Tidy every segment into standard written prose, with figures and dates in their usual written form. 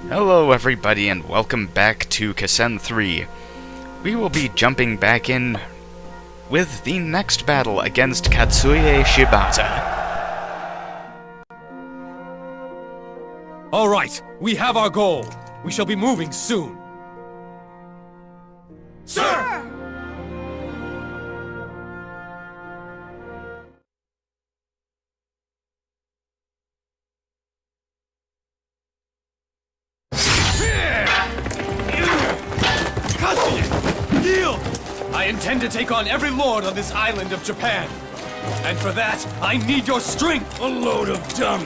Hello everybody and welcome back to Kessen 3. We will be jumping back in with the next battle against Katsuye Shibata. Alright, we have our goal. We shall be moving soon. Sir! Yield! I intend to take on every lord on this island of Japan. And for that, I need your strength! A load of dung!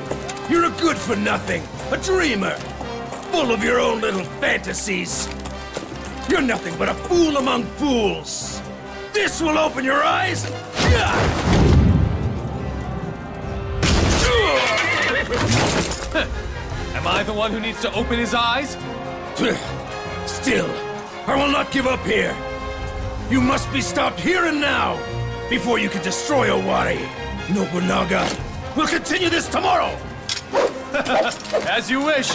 You're a good-for-nothing! A dreamer! Full of your own little fantasies! You're nothing but a fool among fools! This will open your eyes! Am I the one who needs to open his eyes? Still, I will not give up here! You must be stopped here and now! Before you can destroy Owari! Nobunaga will continue this tomorrow! As you wish!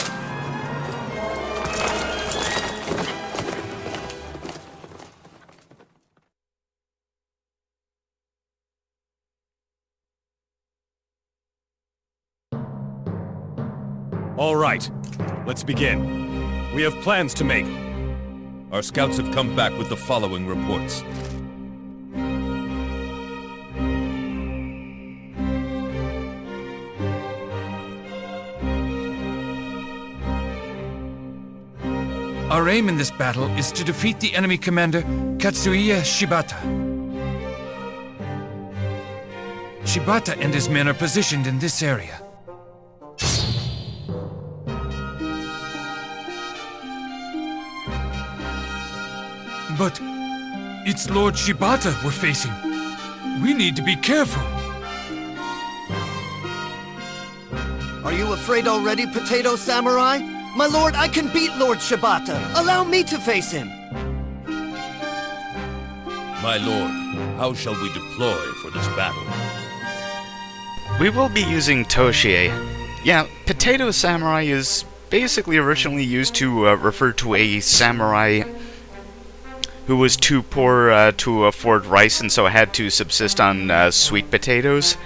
All right, let's begin. We have plans to make. Our scouts have come back with the following reports. Our aim in this battle is to defeat the enemy commander, Katsuye Shibata. Shibata and his men are positioned in this area. But it's Lord Shibata we're facing. We need to be careful. Are you afraid already, Potato Samurai? My lord, I can beat Lord Shibata. Allow me to face him. My lord, how shall we deploy for this battle? We will be using Toshie. Yeah, Potato Samurai is basically originally used to refer to a samurai who was too poor to afford rice and so had to subsist on sweet potatoes.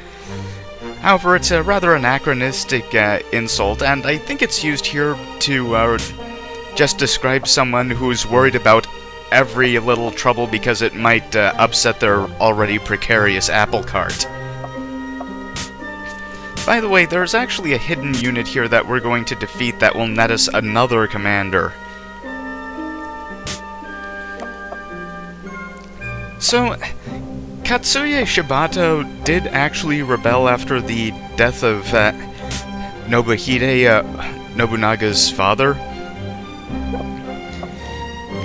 However, it's a rather anachronistic insult, and I think it's used here to just describe someone who's worried about every little trouble because it might upset their already precarious apple cart. By the way, there's actually a hidden unit here that we're going to defeat that will net us another commander. So, Katsuye Shibata did actually rebel after the death of Nobuhide, Nobunaga's father.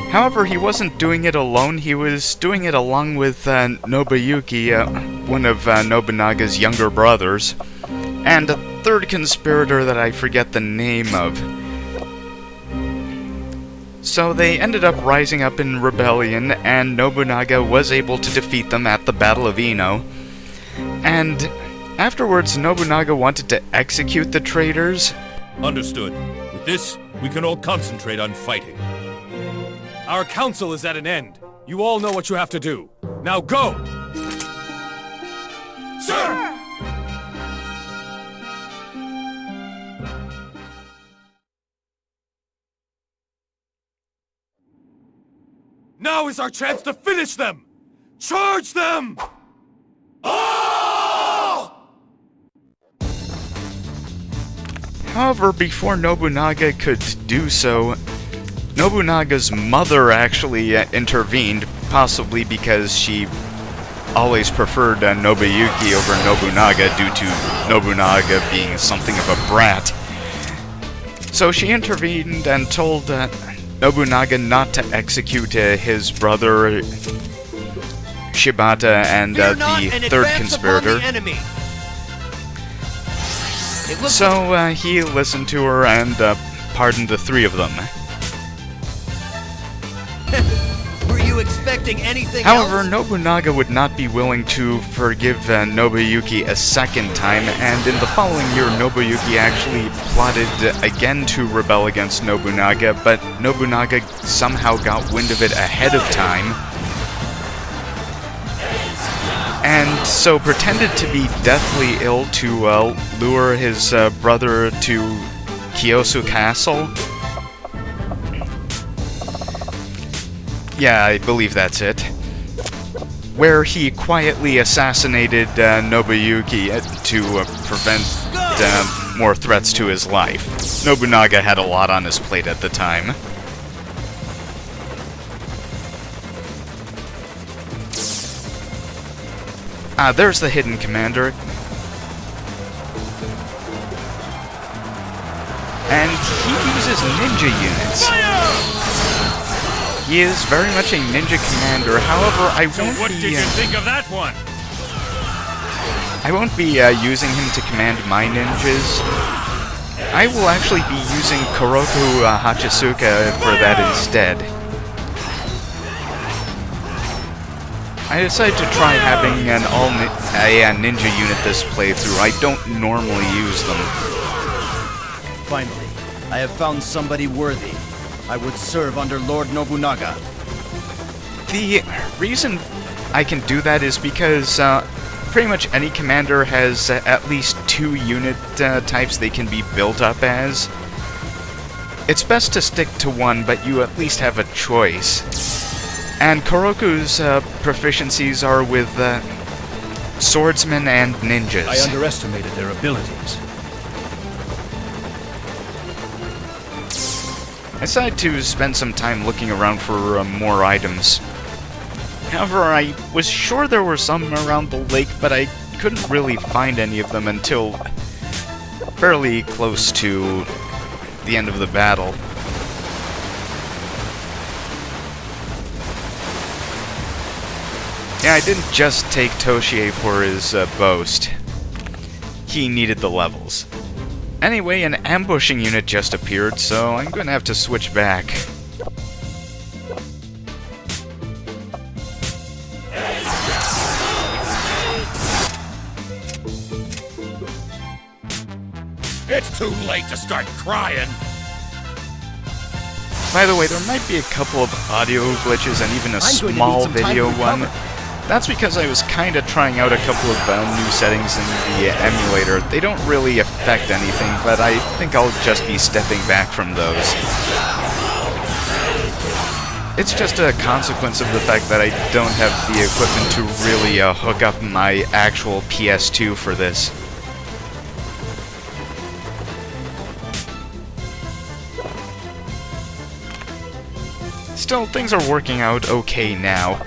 However, he wasn't doing it alone, he was doing it along with Nobuyuki, one of Nobunaga's younger brothers, and a third conspirator that I forget the name of. So they ended up rising up in rebellion, and Nobunaga was able to defeat them at the Battle of Ino. And afterwards, Nobunaga wanted to execute the traitors. Understood. With this, we can all concentrate on fighting. Our council is at an end. You all know what you have to do. Now go! Sir! Now is our chance to finish them! Charge them! However, before Nobunaga could do so, Nobunaga's mother actually intervened, possibly because she always preferred Nobuyuki over Nobunaga due to Nobunaga being something of a brat. So she intervened and told Nobunaga not to execute his brother Shibata and the third conspirator. So he listened to her and pardoned the three of them. Were you you expecting anything However, else? Nobunaga would not be willing to forgive Nobuyuki a second time, and in the following year, Nobuyuki actually plotted again to rebel against Nobunaga, but Nobunaga somehow got wind of it ahead of time, and so pretended to be deathly ill to lure his brother to Kyosu Castle. Yeah, I believe that's it. Where he quietly assassinated Nobuyuki to prevent more threats to his life. Nobunaga had a lot on his plate at the time. There's the hidden commander. And he uses ninja units. He is very much a ninja commander, however, I won't be using him to command my ninjas. I will actually be using Kuroku Hachisuka for that instead. I decided to try having an ninja unit this playthrough. I don't normally use them. Finally, I have found somebody worthy. I would serve under Lord Nobunaga. The reason I can do that is because pretty much any commander has at least 2 unit types they can be built up as. It's best to stick to one, but you at least have a choice. And Kuroku's proficiencies are with swordsmen and ninjas. I underestimated their abilities. I decided to spend some time looking around for more items. However, I was sure there were some around the lake, but I couldn't really find any of them until fairly close to the end of the battle. Yeah, I didn't just take Toshie for his boast. He needed the levels. Anyway, an ambushing unit just appeared, so I'm gonna have to switch back. It's too late to start crying. By the way, there might be a couple of audio glitches and even a small video one. That's because I was kind of trying out a couple of new settings in the emulator. They don't really affect anything, but I think I'll just be stepping back from those. It's just a consequence of the fact that I don't have the equipment to really hook up my actual PS2 for this. Still, things are working out okay now.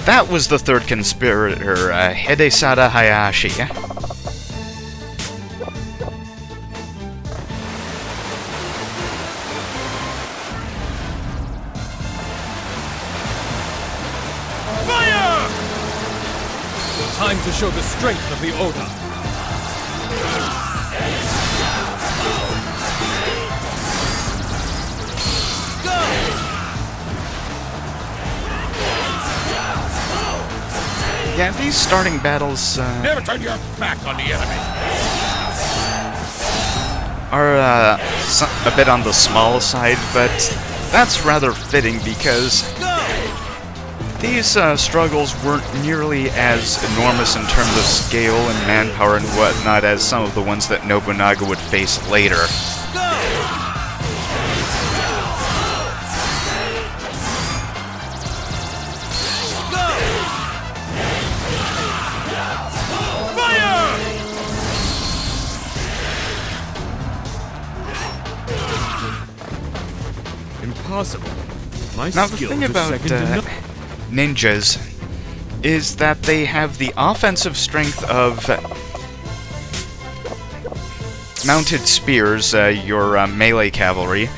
That was the third conspirator, Hidesada Hayashi. Fire! Time to show the strength of the Oda. Yeah, these starting battles Never turn your back on the enemy. are a bit on the small side, but that's rather fitting because these struggles weren't nearly as enormous in terms of scale and manpower and whatnot as some of the ones that Nobunaga would face later. Impossible. My Now the skills thing are about second to none. ninjas is that they have the offensive strength of mounted spears, your melee cavalry,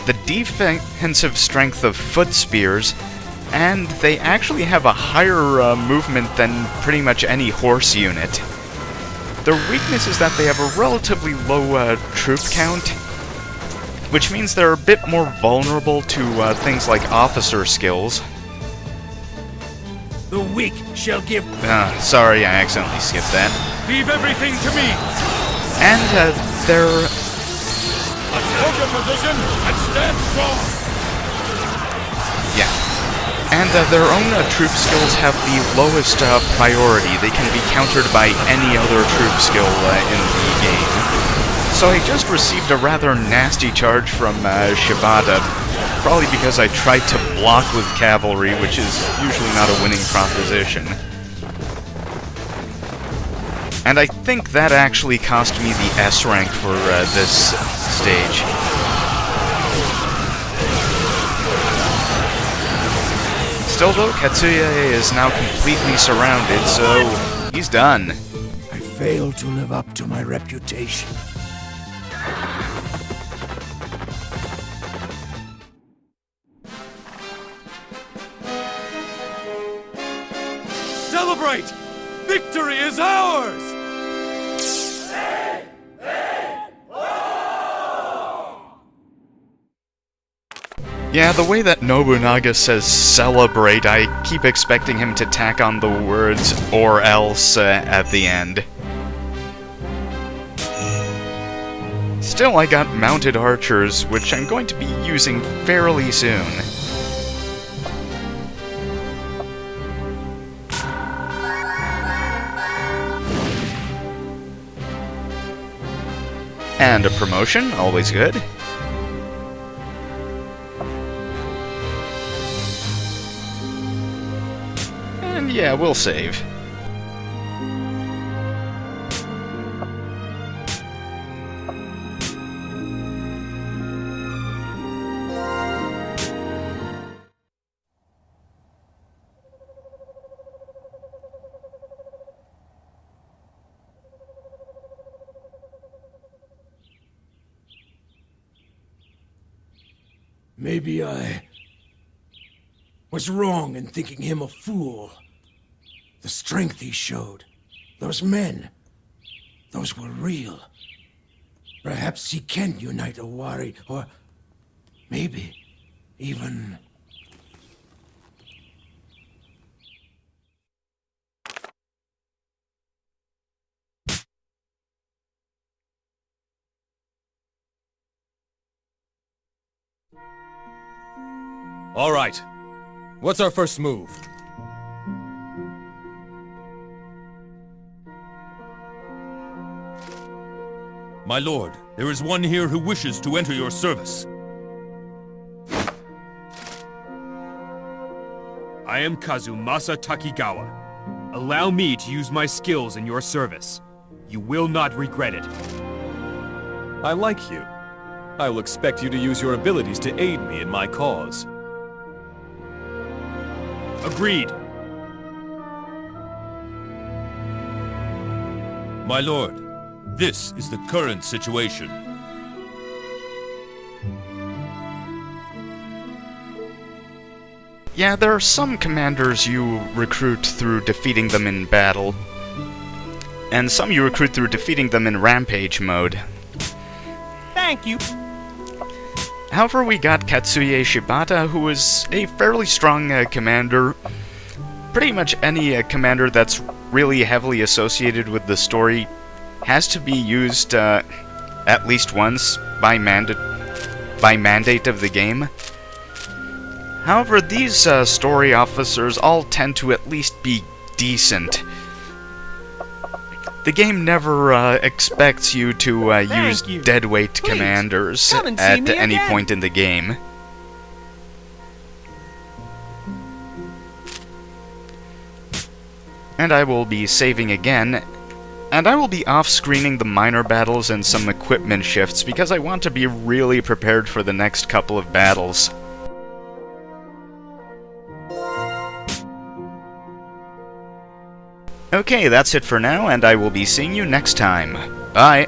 the defensive strength of foot spears, and they actually have a higher movement than pretty much any horse unit. Their weakness is that they have a relatively low troop count, which means they're a bit more vulnerable to things like officer skills. The weak shall give... Sorry, I accidentally skipped that. Leave everything to me! And they're... Let's hold your position and stand strong! Yeah. And their own troop skills have the lowest priority. They can be countered by any other troop skill in the game. So I just received a rather nasty charge from Shibata, probably because I tried to block with cavalry, which is usually not a winning proposition. And I think that actually cost me the S rank for this stage. Still though, Katsuya is now completely surrounded, so he's done. I failed to live up to my reputation. Celebrate! Victory is ours! Yeah, the way that Nobunaga says celebrate, I keep expecting him to tack on the words or else at the end. Still, I got mounted archers, which I'm going to be using fairly soon. And a promotion, always good. And yeah, we'll save. Maybe I was wrong in thinking him a fool. The strength he showed, those men, those were real. Perhaps he can unite Owari, or maybe even... All right. What's our first move? My lord, there is one here who wishes to enter your service. I am Kazumasa Takigawa. Allow me to use my skills in your service. You will not regret it. I like you. I will expect you to use your abilities to aid me in my cause. Agreed. My lord, this is the current situation. Yeah, there are some commanders you recruit through defeating them in battle, and some you recruit through defeating them in rampage mode. Thank you. However, we got Katsuya Shibata, who is a fairly strong commander. Pretty much any commander that's really heavily associated with the story has to be used at least once by mandate of the game. However, these story officers all tend to at least be decent. The game never expects you to use deadweight commanders at any point in the game. And I will be saving again, and I will be off-screening the minor battles and some equipment shifts because I want to be really prepared for the next couple of battles. Okay, that's it for now, and I will be seeing you next time. Bye!